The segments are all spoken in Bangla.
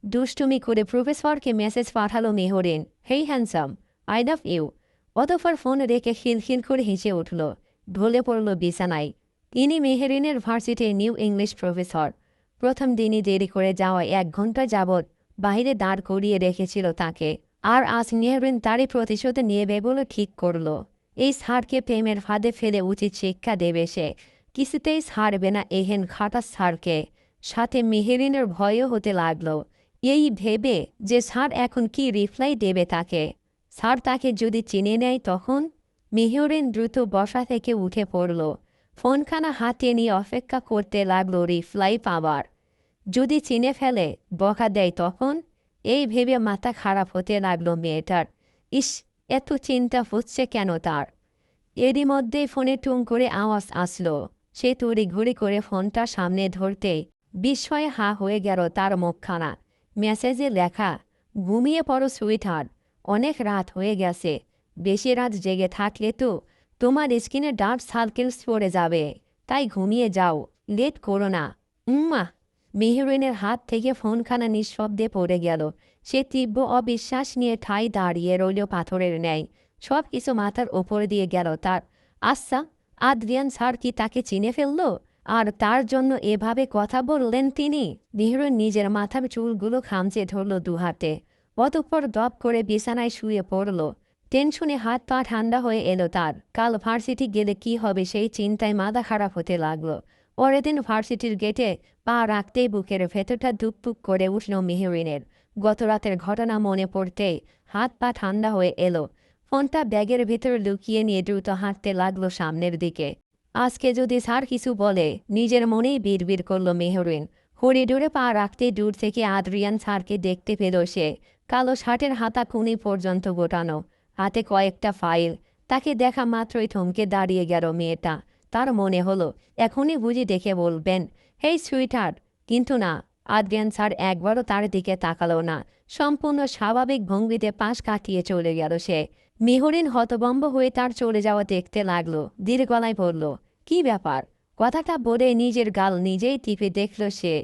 দুষ্টুমি করে প্রফেসরকে মেসেজ পাঠালো মেহরিন, হেই হ্যান্ডসাম, আই লাভ ইউ। অতঃপর ফোন রেখে খিলখিল করে হেসে উঠল, ঢলে পড়ল বিছানায়। ইনি মেহরিনের ভার্সিটির নিউ ইংলিশ প্রফেসর। প্রথম দিনই দেরি করে যাওয়া 1 ঘন্টা যাবৎ বাহিরে দাঁড় করিয়ে রেখেছিল তাকে। আর আজ মেহরিন তারই প্রতিশোধ নিয়েবে বলে ঠিক করল। এই স্যারকে প্রেমের ফাঁদে ফেলে উচিত শিক্ষা দেবে সে। কিছুতেই ছাড়বে না এহেন খাটাস স্যারকে। সাথে মেহরিনের ভয়ও হতে লাগল, এই ভেবে যে স্যার এখন কি রিপ্লাই দেবে তাকে। স্যার তাকে যদি চিনে নেয় তখন? মেহরিন দ্রুত বসা থেকে উঠে পড়ল, ফোনখানা হাতে নিয়ে অপেক্ষা করতে লাগল রিপ্লাই পাওয়ার। যদি চিনে ফেলে, বকা দেয় তখন? এই ভেবে মাথা খারাপ হতে লাগল মেয়েটার। ইস, এত চিন্তা হচ্ছে কেন তার? এরই মধ্যেই ফোনে টুং করে আওয়াজ আসলো। সে তড়িঘড়ি করে ফোনটা সামনে ধরতে বিস্ময়ে হা হয়ে গেল তার মুখখানা। মেসেজে লেখা, ঘুমিয়ে পড়ো সুইটহার্ট, অনেক রাত হয়ে গেছে। বেশি রাত জেগে থাকলে তো তোমার স্কিনে ডার্ক সার্কেলস পড়ে যাবে, তাই ঘুমিয়ে যাও, লেট করো না। উম্মা। মেহরিনের হাত থেকে ফোনখানা নিঃশব্দে পড়ে গেল। সে তীব্র অবিশ্বাস নিয়ে ঠাই দাঁড়িয়ে রইল পাথরের ন্যায়। সব কিছু মাথার ওপর দিয়ে গেল তার। আচ্ছা, আদ্রিয়ান স্যার কি তাকে চিনে ফেলল? আর তার জন্য এভাবে কথা বললেন তিনি? মেহরিন নিজের মাথার চুলগুলো খামচে ধরল দুহাতে। অতঃপর দপ করে বিছানায় শুয়ে পড়ল। টেনশনে হাত পা ঠান্ডা হয়ে এলো তার। কাল ভার্সিটি গেলে কি হবে সেই চিন্তায় মাথা খারাপ হতে লাগল। পরের দিন ভার্সিটির গেটে পা রাখতেই বুকের ভেতরটা ধুকপুক করে উঠল মেহরিনের। গত রাতের ঘটনা মনে পড়তেই হাত পা ঠান্ডা হয়ে এলো। ফোনটা ব্যাগের ভিতর লুকিয়ে নিয়ে দ্রুত হাঁটতে লাগলো সামনের দিকে। আজকে যদি স্যার কিছু বলে, নিজের মনেই বিড়বিড় করল মেহরিন। করিডোরে পা রাখতে দূর থেকে আদ্রিয়ান স্যারকে দেখতে পেল সে। কালো শার্টের হাতা খুনি পর্যন্ত গোটানো, হাতে কয়েকটা ফাইল। তাকে দেখা মাত্রই থমকে দাঁড়িয়ে গেল মেয়েটা। তার মনে হলো এখনই বুঝি দেখে বলবেন, হেই সুইটহার্ট। কিন্তু না, আদ্রিয়ান স্যার একবারও তার দিকে তাকালো না। সম্পূর্ণ স্বাভাবিক ভঙ্গিতে পাশ কাটিয়ে চলে গেল সে। মেহরিন হতভম্ব হয়ে তার চলে যাওয়া দেখতে লাগলো। ধীর গলায় বলল, কি ব্যাপার? কথাটা বলে নিজের গাল নিজেই টিপে দেখল সে।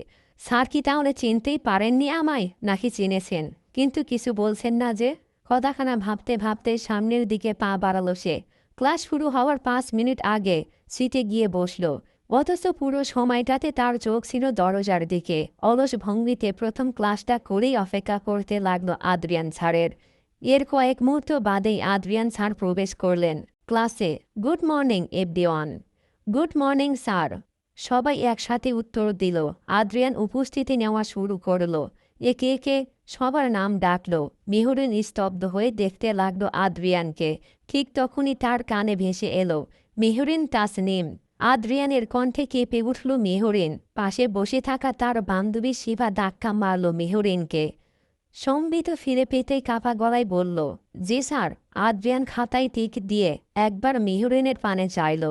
স্যার কি তাহলে চিনতেই পারেননি আমায়, নাকি চিনেছেন কিন্তু কিছু বলছেন না যে? কথাখানা ভাবতে ভাবতে সামনের দিকে পা বাড়ালো সে। ক্লাস শুরু হওয়ার 5 মিনিট আগে সিটে গিয়ে বসল। অথচ পুরো সময়টাতে তার চোখ ছিল দরজার দিকে। অলস ভঙ্গিতে প্রথম ক্লাসটা করেই অপেক্ষা করতে লাগলো আদ্রিয়ান স্যারের। এর কয়েক মুহূর্ত বাদেই আদ্রিয়ান স্যার প্রবেশ করলেন ক্লাসে। Good morning everyone. Good morning sir. সবাই একসাথে উত্তর দিল। আদ্রিয়ান উপস্থিতি নেওয়া শুরু করল। একে একে সবার নাম ডাকল। মেহরিন স্তব্ধ হয়ে দেখতে লাগলো আদ্রিয়ানকে। ঠিক তখনই তার কানে ভেসে এলো, মেহরিন তাসনিম। আদ্রিয়ানের কণ্ঠে কেঁপে উঠল মেহরিন। পাশে বসে থাকা তার বান্ধবী শিবা ধাক্কা মারল মেহরিনকে। সম্বিত ফিরে পেতেই কাপা গলায় বলল, জি স্যার। আদ্রিয়ান খাতায় টিক দিয়ে একবার মেহরিনের পানে চাইল।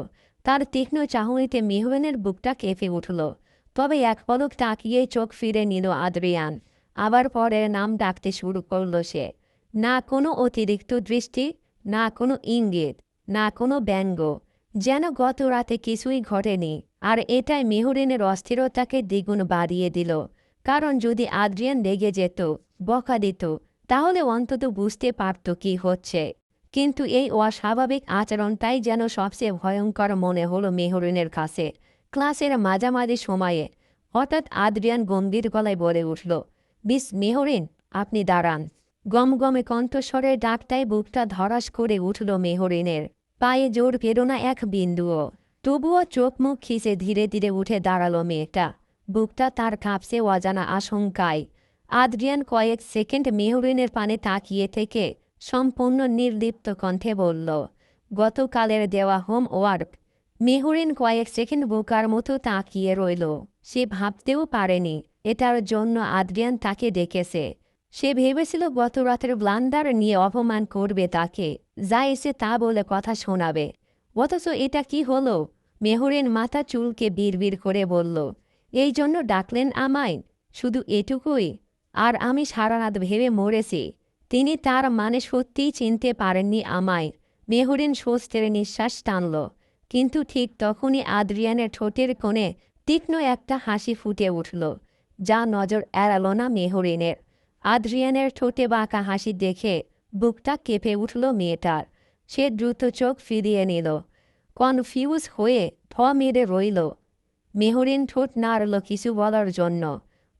তার তীক্ষ্ণ চাহনিতে মেহরিনের বুকটা কেঁপে উঠল। তবে এক পলক তাকিয়েই চোখ ফিরে নিল আদ্রিয়ান। আবার পরের নাম ডাকতে শুরু করল সে। না কোনো অতিরিক্ত দৃষ্টি, না কোনো ইঙ্গিত, না কোনো ব্যঙ্গ। যেন গত রাতে কিছুই ঘটেনি। আর এটাই মেহরিনের অস্থিরতাকে দ্বিগুণ বাড়িয়ে দিল। কারণ যদি আদ্রিয়ান রেগে যেত, বকা দিত, তাহলে অন্তত বুঝতে পারত কি হচ্ছে। কিন্তু এই অস্বাভাবিক আচরণটাই যেন সবচেয়ে ভয়ঙ্কর মনে হলো মেহরিনের কাছে। ক্লাসের মাঝামাঝি সময়ে হঠাৎ আদ্রিয়ান গম্ভীর গলায় বলে উঠল, মিস মেহরিন, আপনি দাঁড়ান। গমগমে কণ্ঠস্বরের ডাকটায় বুকটা ধরাস করে উঠল মেহরিনের। পায়ে জোর পেল না এক বিন্দুও। তবুও চোখ মুখ খিচে ধীরে ধীরে উঠে দাঁড়ালো মেয়েটা। বুকটা তার কাঁপছে অজানা আশঙ্কায়। আদ্রিয়ান কয়েক সেকেন্ড মেহরিনের পানে তাকিয়ে থেকে সম্পূর্ণ নির্লিপ্ত কণ্ঠে বলল, গতকালের দেওয়া হোমওয়ার্ক। মেহরিন কয়েক সেকেন্ড বোকার মতো তাকিয়ে রইল। সে ভাবতেও পারেনি এটার জন্য আদ্রিয়ান তাকে ডেকেছে। সে ভেবেছিল গত রাতের ব্লান্ডার নিয়ে অপমান করবে তাকে, যা এসে তা বলে কথা শোনাবে। অথচ এটা কি হলো? মেহরিন মাথা চুলকে বিড়বিড় করে বলল, এই জন্য ডাকলেন আমায়? শুধু এটুকুই? আর আমি সারা রাত ভেবে মরেছি তিনি তার মানে সত্যিই চিনতে পারেননি আমায়। মেহরিন স্বস্তির নিঃশ্বাস টানল। কিন্তু ঠিক তখনই আদ্রিয়ানের ঠোঁটের কোণে তীক্ষ্ণ একটা হাসি ফুটে উঠল। যা নজর এড়ালো না মেহরিনের। আদ্রিয়ানের ঠোঁটে বাঁকা হাসি দেখে বুকটা কেঁপে উঠল মেয়েটার। সে দ্রুত চোখ ফিরিয়ে নিল, কনফিউজ হয়ে মেরে রইল। মেহরিন ঠোঁট নাড়ল কিছু বলার জন্য।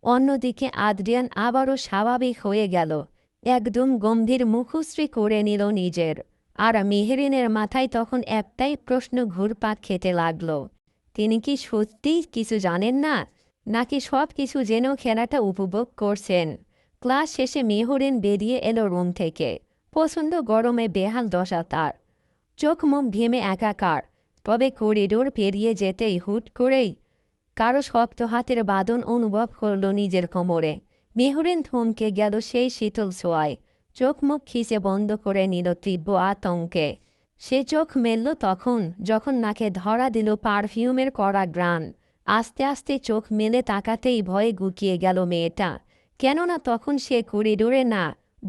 অন্যদিকে আদ্রিয়ান আবারও স্বাভাবিক হয়ে গেল, একদম গম্ভীর মুখশ্রী করে নিল নিজের। আর মেহরিনের মাথায় তখন একটাই প্রশ্ন ঘুরপাক খেতে লাগল, তিনি কি সত্যিই কিছু জানেন না, নাকি সব কিছু জেনেও খেলাটা উপভোগ করছেন? ক্লাস শেষে মেহরিন বেরিয়ে এলো রুম থেকে। প্রচণ্ড গরমে বেহাল দশা তার, চোখ মুখ ঘেমে একাকার। তবে করিডোর পেরিয়ে যেতেই হুট করেই কারো শক্ত হাতের বাঁধন অনুভব করল নিজের কোমরে। মেহরিন থমকে গেল সেই শীতল ছোঁয়ায়, চোখ মুখ খিসে বন্ধ করে নিল তীব্র আতঙ্কে। সে চোখ মেলল তখন যখন নাকে ধরা দিল পারফিউমের কড়া গ্রান। আস্তে আস্তে চোখ মেলে তাকাতেই ভয়ে গুকিয়ে গেল মেয়েটা, কেননা তখন সে করিডোরে না,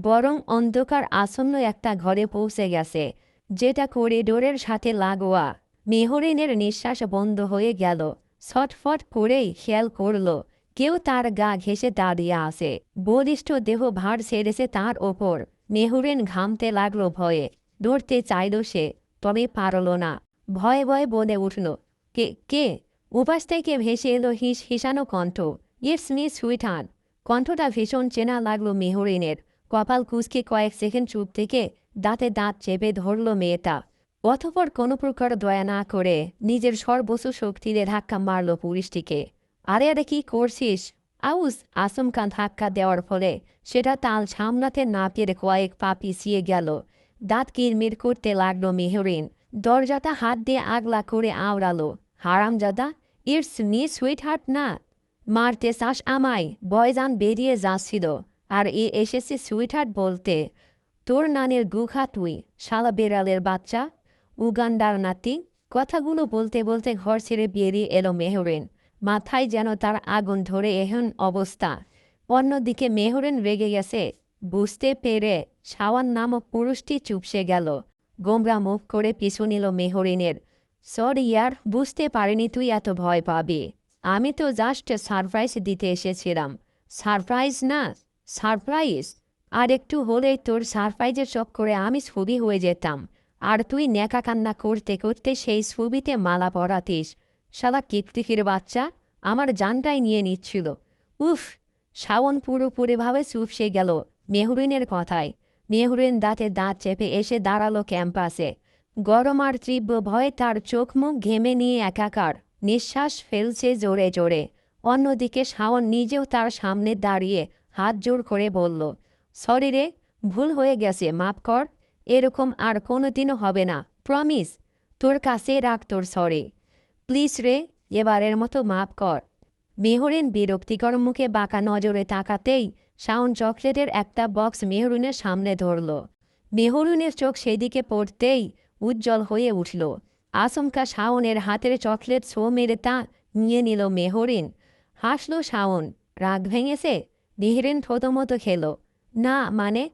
বরং অন্ধকার আসন্ন একটা ঘরে পৌঁছে গেছে, যেটা করিডোরের সাথে লাগোয়া। মেহরিনের নিঃশ্বাস বন্ধ হয়ে গেল। ছটফট করেই খেয়াল করল কেউ তার গা ঘেঁষে দাঁড়িয়ে আসে, বলিষ্ঠ দেহ ভার ছেড়েছে তার ওপর। মেহরিন ঘামতে লাগলো ভয়ে, দৌড়তে চাইল সে, তবে পারল না। ভয়ে ভয়ে বলে উঠল, কে কে উপাস থেকে ভেসে এলো হিসানো কণ্ঠ, ইটস মি সুইটহার্ট। কণ্ঠটা ভীষণ চেনা লাগলো মেহরিনের। কপাল কুঁচকে কয়েক সেকেন্ড চুপ থেকে দাঁতে দাঁত চেপে ধরল মেয়েটা। অতঃপর কোনো প্রকার দয়া না করে নিজের সর্বোচ্চ শক্তিতে ধাক্কা মারল পুলিশটিকে। আরে আরে কি করছিস? আউস আচমকা ধাক্কা দেওয়ার ফলে সেটা তাল সামলাতে না পেরে কয়েক পা পিছিয়ে গেল। দাঁত কিরমির করতে লাগলো মেহরিন। দরজাটা হাত দিয়ে আগলা করে আওড়ালো, হারামজাদা, ইটস মি সুইটহার্ট না? মারতে চাস আমায়? বয়জান বেরিয়ে যাচ্ছিল, আর এসেছে সুইটহার্ট বলতে? তোর নানের গুখা তুই, শালা বেড়ালের বাচ্চা, উগান্ডার নাতি। কথাগুলো বলতে বলতে ঘর ছেড়ে বেরিয়ে এলো মেহরিন। মাথায় যেন তার আগুন ধরে এহেন অবস্থা। অন্যদিকে মেহরিন রেগে গেছে বুঝতে পেরে শাওন নামক পুরুষটি চুপসে গেল। গোমরা মুখ করে পিছু নিল মেহরিনের। সরি ইয়ার, বুঝতে পারিনি তুই এত ভয় পাবি। আমি তো জাস্ট সারপ্রাইজ দিতে এসেছিলাম। সারপ্রাইজ না, সারপ্রাইজ? আর একটু হলেই তোর সারপ্রাইজের চক্করে আমি ছবি হয়ে যেতাম, আর তুই ন্যাকা কান্না করতে করতে সেই ছবিতে মালা পরাতিস। শালা কীর্তিকির বাচ্চা, আমার জানটাই নিয়ে নিচ্ছিল। উফ! শাওন পুরোপুরিভাবে চুপসে গেল মেহরিনের কথায়। মেহরিন দাঁতে দাঁত চেপে এসে দাঁড়ালো ক্যাম্পাসে। গরম আর তীব্র ভয়ে তার চোখ মুখ ঘেমে নিয়ে একাকার, নিঃশ্বাস ফেলছে জোরে জোরে। অন্যদিকে শাওন নিজেও তার সামনে দাঁড়িয়ে হাত জোর করে বলল, সরি রে, ভুল হয়ে গেছে, মাফ কর। এরকম আর কোনোদিনও হবে না, প্রমিস। তোর কাছে রাখ তোর সরি। প্লিজ রে, এবারের মতো মাফ কর। মেহরিন বিরক্তিকর মুখে বাঁকা নজরে তাকাতেই শাওন চকলেটের একটা বক্স মেহরিনের সামনে ধরল। মেহরিনের চোখ সেদিকে পড়তেই উজ্জ্বল হয়ে উঠল। আচমকা শাওনের হাতের চকলেট ছো মেরে তা নিয়ে নিল মেহরিন। হাসল শাওন। রাগ ভেঙেছে? মেহরিন থতমতো খেল। না মানে?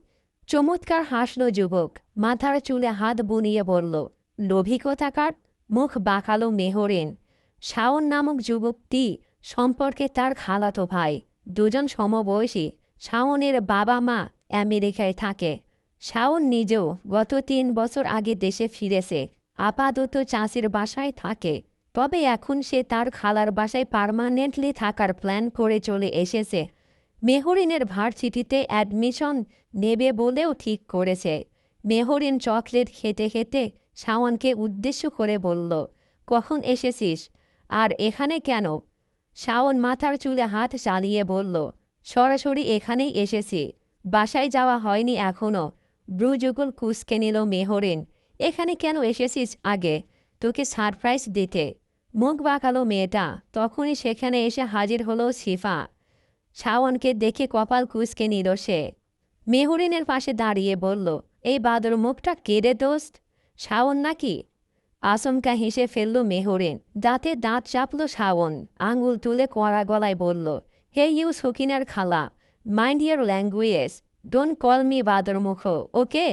চমৎকার হাসল যুবক, মাথার চুলে হাত বুনিয়ে বলল, লোভী কোথাকার। মুখ বাঁকালো মেহরিন। শাওন নামক যুবকটি সম্পর্কে তার খালাতো ভাই, দুজন সমবয়সী। শাওনের বাবা মা আমেরিকায় থাকে। শাওন নিজেও গত ৩ বছর আগে দেশে ফিরেছে, আপাতত চাষির বাসায় থাকে। তবে এখন সে তার খালার বাসায় পার্মানেন্টলি থাকার প্ল্যান করে চলে এসেছে। মেহরিনের ভার্সিটিতে অ্যাডমিশন নেবে বলেও ঠিক করেছে। মেহরিন চকলেট খেতে খেতে শাওনকে উদ্দেশ্য করে বলল, কখন এসেছিস? আর এখানে কেন? শাওন মাথার চুলে হাত চালিয়ে বলল, সরাসরি এখানেই এসেছি, বাসায় যাওয়া হয়নি এখনও। ব্রুযুগল কুঁচকে নিল মেহরিন। এখানে কেন এসেছিস আগে? তোকে সারপ্রাইজ দিতে। মুখ বাঁকালো মেয়েটা। তখনই সেখানে এসে হাজির হলো শিফা। শাওনকে দেখে কপাল কুঁচকে নিল সে। মেহরিনের পাশে দাঁড়িয়ে বলল, এই বাদর মুখটা কেড়ে দোস্ত, শাওন নাকি? আচমকা হেসে ফেলল মেহরিন। দাঁতে দাঁত চাপল শাওন। আঙুল তুলে কড়া গলায় বলল, হে ইউ সকিনার খালা, mind year language, don't call me বাদর মুখ, ওকে?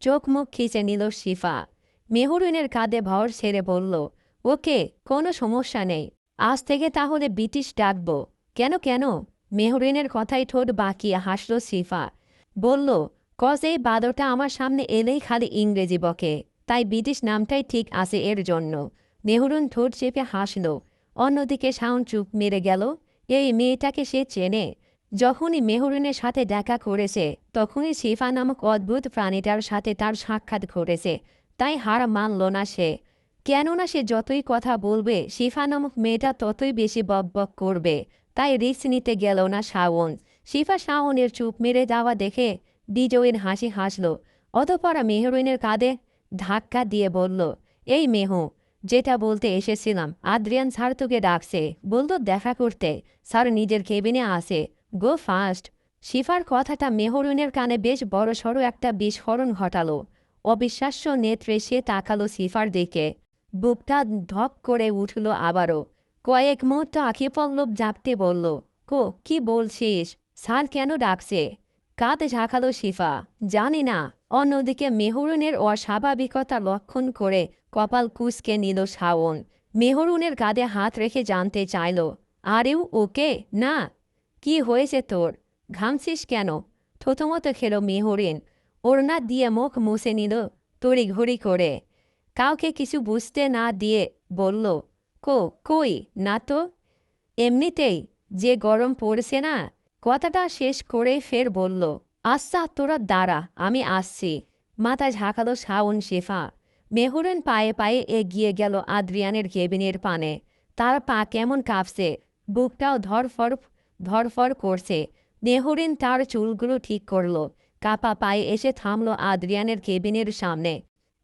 চোখ মুখ খিচে নিল শিফা। মেহরিনের কাঁধে ভর ছেড়ে বলল, ওকে, কোনো সমস্যা নেই। আজ থেকে তাহলে ব্রিটিশ ডাকব। কেন কেন? মেহরিনের কথায় ঠোঁট বাঁকিয়ে হাসল শিফা। বলল, কজ এই বাদরটা আমার সামনে এলেই খালি ইংরেজি বকে, তাই ব্রিটিশ নামটাই ঠিক আছে এর জন্য। মেহরুন ঠোঁট চেপে হাসল। অন্যদিকে শাওন চুপ মেরে গেল। এই মেয়েটাকে সে চেনে। যখনই মেহরুনের সাথে দেখা করেছে তখনই শিফা নামক অদ্ভুত প্রাণীটার সাথে তার সাক্ষাৎ ঘটেছে, তাই হার মানল না সে। কেননা সে যতই কথা বলবে শিফা নামক মেয়েটা ততই বেশি বকবক করবে, তাই রিস্ক নিতে গেল না শাওন। শিফা শাওনের চুপ মেরে যাওয়া দেখে বিজয়ীর হাসি হাসল। অতঃপর মেহরুনের কাঁধে ধাক্কা দিয়ে বলল, এই মেহু, যেটা বলতে এসেছিলাম, আদ্রিয়ান স্যার তোকে ডাকছে, বলতো দেখা করতে। স্যার নিজের কেবিনে আসে, গো ফাস্ট। শিফার কথাটা মেহরুনের কানে বেশ বড়সড় একটা বিস্ফোরণ ঘটালো। অবিশ্বাস্য নেত্রে সে তাকালো শিফার দিকে। বুকটা ধপ করে উঠল আবারও। কয়েক মুহূর্ত আঁখি পল্লব জাপতে বলল, কি বলছিস? স্যার কেন ডাকছে? কাঁধ ঝাঁকালো শিফা, জানি না। অন্যদিকে মেহরুনের অস্বাভাবিকতা লক্ষণ করে কপাল কুঁচকে নিল শাওন। মেহরুনের কাঁধে হাত রেখে জানতে চাইল, আরেও ওকে? না। কি হয়েছে তোর? ঘামছিস কেন? থতমত খেল মেহরিন। ওড়না দিয়ে মুখ মুছে নিল তড়িঘড়ি করে। কাউকে কিছু বুঝতে না দিয়ে বলল, কই না তো। এমনিতেই যে গরম পড়ছে না। কথাটা শেষ করে ফের বলল, আচ্ছা তোরা দাঁড়া, আমি আসছি। মাথা ঝাঁকালো শাওন শিফা। মেহরিন পায়ে পায়ে এগিয়ে গেল আদ্রিয়ানের কেবিনের পানে। তার পা কেমন কাঁপছে, বুকটাও ধরফর করছে। মেহরিন তার চুলগুলো ঠিক করল। কাপা পায়ে এসে থামল আদ্রিয়ানের কেবিনের সামনে।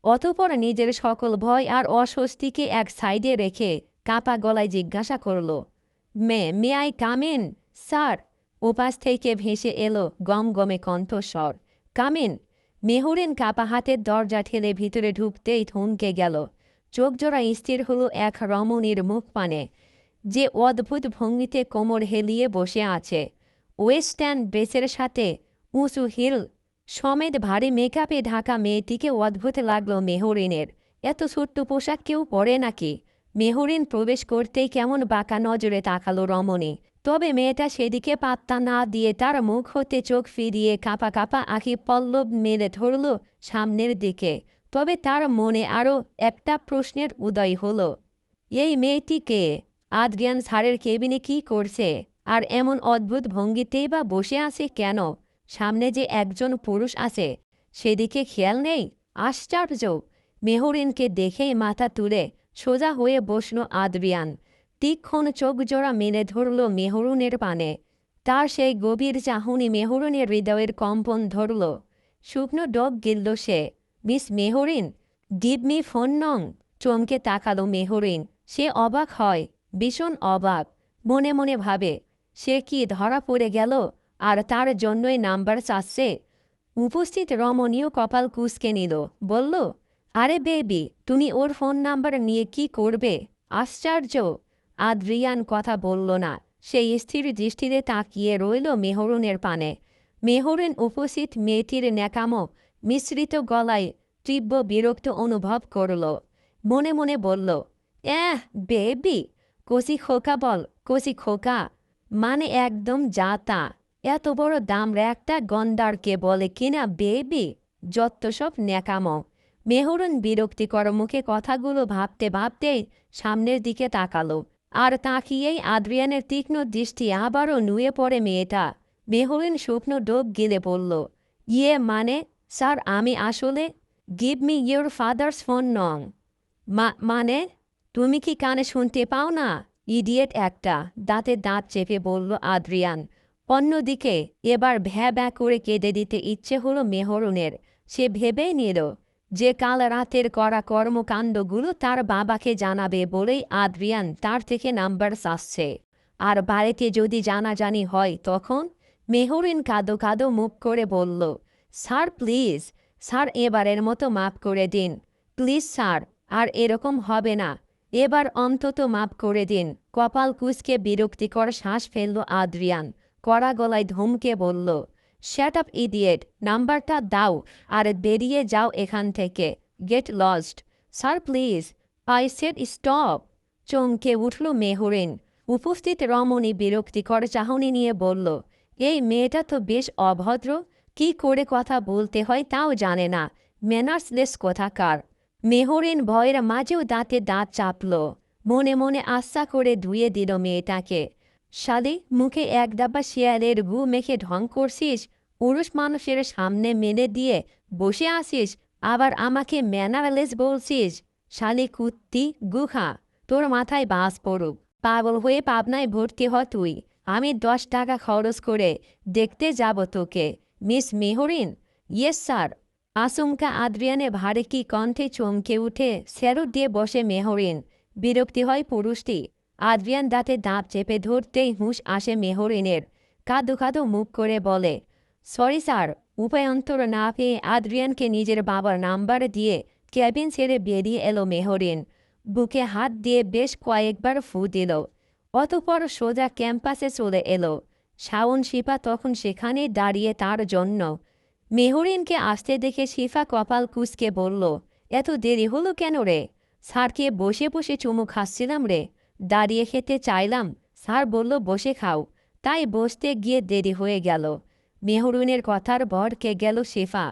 অতঃপর নিজের সকল ভয় আর অস্বস্তিকে এক সাইডে রেখে কাপা গলায় জিজ্ঞাসা করল, may I come in? Sir. উপাস থেকে ভেসে এলো গমগমে কণ্ঠস্বর, কাম ইন। মেহরিন কাপা হাতের দরজা ঠেলে ভিতরে ঢুকতেই থমকে গেল। চোখজোড়া স্থির হলো এক রমণীর মুখপানে, যে অদ্ভুত ভঙ্গিতে কোমর হেলিয়ে বসে আছে। ওয়েস্টার্ন ড্রেসের সাথে উঁচু হিল সমেত ভারী মেকআপে ঢাকা মেয়েটিকে অদ্ভুত লাগলো মেহরিনের। এত ছোট্ট পোশাক কেউ পরে নাকি? মেহরিন প্রবেশ করতেই কেমন বাঁকা নজরে তাকালো রমণী। তবে মেয়েটা সেদিকে পাত্তা না দিয়ে তার মুখ হতে চোখ ফিরিয়ে কাঁপা কাঁপা আঁখি পল্লব মেলে ধরল সামনের দিকে। তবে তার মনে আরও একটা প্রশ্নের উদয় হলো, এই মেয়েটি কে? আদ্রিয়ান স্যারের কেবিনে কি করছে? আর এমন অদ্ভুত ভঙ্গিতেই বা বসে আছে কেন? সামনে যে একজন পুরুষ আছে সেদিকে খেয়াল নেই? আশ্চর্য। মেহরিনকে দেখেই মাথা তুলে সোজা হয়ে বসল আদ্রিয়ান। তীক্ষ্ণ চোখ জোড়া মেলে ধরল মেহরুনের পানে। তার সেই গভীর চাহনি মেহরুনের হৃদয়ের কম্পন ধরল। শুকনো ডগ গিলল সে। Miss Mehrin, give me phone নং। চমকে তাকালো মেহরিন। সে অবাক হয়, ভীষণ অবাক। মনে মনে ভাবে, সে কি ধরা পড়ে গেল আর তার জন্যই নাম্বার চাচ্ছে? উপস্থিত রমণীয় কপাল কুঁচকে নিল, বলল, আরে বেবি, তুমি ওর ফোন নাম্বার নিয়ে কি করবে? আশ্চর্য। আদ্রিয়ান কথা বলল না। সেই স্থির দৃষ্টিতে তাকিয়ে রইল মেহরুনের পানে। মেহরিন উপস্থিত মেয়েটির ন্যাকামো মিশ্রিত গলায় তীব্র বিরক্ত অনুভব করল। মনে মনে বলল, বেবি, কচি খোকা বল, কচি খোকা। মানে একদম যা তা। এত বড় দামরা একটা গন্ডারকে বলে কিনা বেবি? যত সব ন্যাকামো। মেহরুন বিরক্তিকর মুখে কথাগুলো ভাবতে ভাবতেই সামনের দিকে তাকালো। আর তাকিয়েই আদ্রিয়ানের তীক্ষ্ণ দৃষ্টি আবারও নুয়ে পড়ে মেয়েটা। মেহরিন শুকনো ডোব গিলে পড়ল, মানে স্যার, আমি আসলে, give me your father's phone নং। মানে? তুমি কি কানে শুনতে পাও না? ইডিয়েট একটা, দাঁতে দাঁত চেপে বলল আদ্রিয়ান। অন্যদিকে এবার ভ্যা করে কেঁদে দিতে ইচ্ছে হলো মেহরুনের। সে ভেবেই নিল যে কাল রাতের করা কর্মকাণ্ডগুলো তার বাবাকে জানাবে বলেই আদ্রিয়ান তার থেকে নাম্বার চাচ্ছে। আর বাড়িতে যদি জানাজানি হয় তখন? মেহরিন কাঁদো কাঁদো মুখ করে বলল, স্যার প্লিজ, স্যার এবারের মতো মাফ করে দিন। প্লিজ স্যার, আর এরকম হবে না। এবার অন্তত মাফ করে দিন। কপাল কুঁচকে বিরক্তিকর শ্বাস ফেলল আদ্রিয়ান। কড়া গলায় ধমকে বলল, শ্যাট আপ ইডিয়েট, নাম্বারটা দাও আর বেরিয়ে যাও এখান থেকে। Get lost. Sir please, I said stop. চমকে উঠল মেহরিন। উপস্থিত রমণী বিরক্তিকর চাহনি নিয়ে বলল, এই মেয়েটা তো বেশ অভদ্র, কি করে কথা বলতে হয় তাও জানে না, ম্যানার্সলেস কোথাকার। মেহরিন ভয়ের মাঝেও দাঁতে দাঁত চাপল, মনে মনে আশা করে ধুয়ে দিল মেয়েটাকে। শালি, মুখে এক ডাব্বা শিয়ালের গু মেখে ঢং করছিস, পুরুষ মানুষের সামনে মেলে দিয়ে বসে আসিস, আবার আমাকে ম্যানারলেস বলছিস। শালি কুত্তি, গুখা, তোর মাথায় বাস পড়ুক। পাগল হয়ে পাবনায় ভর্তি হ তুই। আমি 10 টাকা খরচ করে দেখতে যাব তোকে। মিস মেহরিন? Yes sir. আচমকা আদ্রিয়ানে ভারী কণ্ঠে চমকে উঠে স্যালুট দিয়ে বসে মেহরিন। বিরক্তি হয় পুরুষটি। আদ্রিয়ান দাঁতে দাঁত চেপে ধরতেই হুঁশ আসে মেহরিনের। কাঁদো কাঁদো মুখ করে বলে, সরি স্যার। উপায়ন্তর না পেয়ে আদ্রিয়ানকে নিজের বাবার নাম্বার দিয়ে ক্যাবিন ছেড়ে বেরিয়ে এলো মেহরিন। বুকে হাত দিয়ে বেশ কয়েকবার ফু দিল। অতঃপর সোজা ক্যাম্পাসে চলে এলো। শাওন শিফা তখন সেখানেই দাঁড়িয়ে তার জন্য। মেহরিনকে আসতে দেখে শিফা কপাল কুঁচকে বলল, এত দেরি হলো কেন রে? স্যারকে বসে বসে চুমু খাচ্ছিলাম রে, দাঁড়িয়ে খেতে চাইলাম, স্যার বলল বসে খাও, তাই বসতে গিয়ে দেরি হয়ে গেল। মেহরিনের কথার ভড়কে গেল শিফা।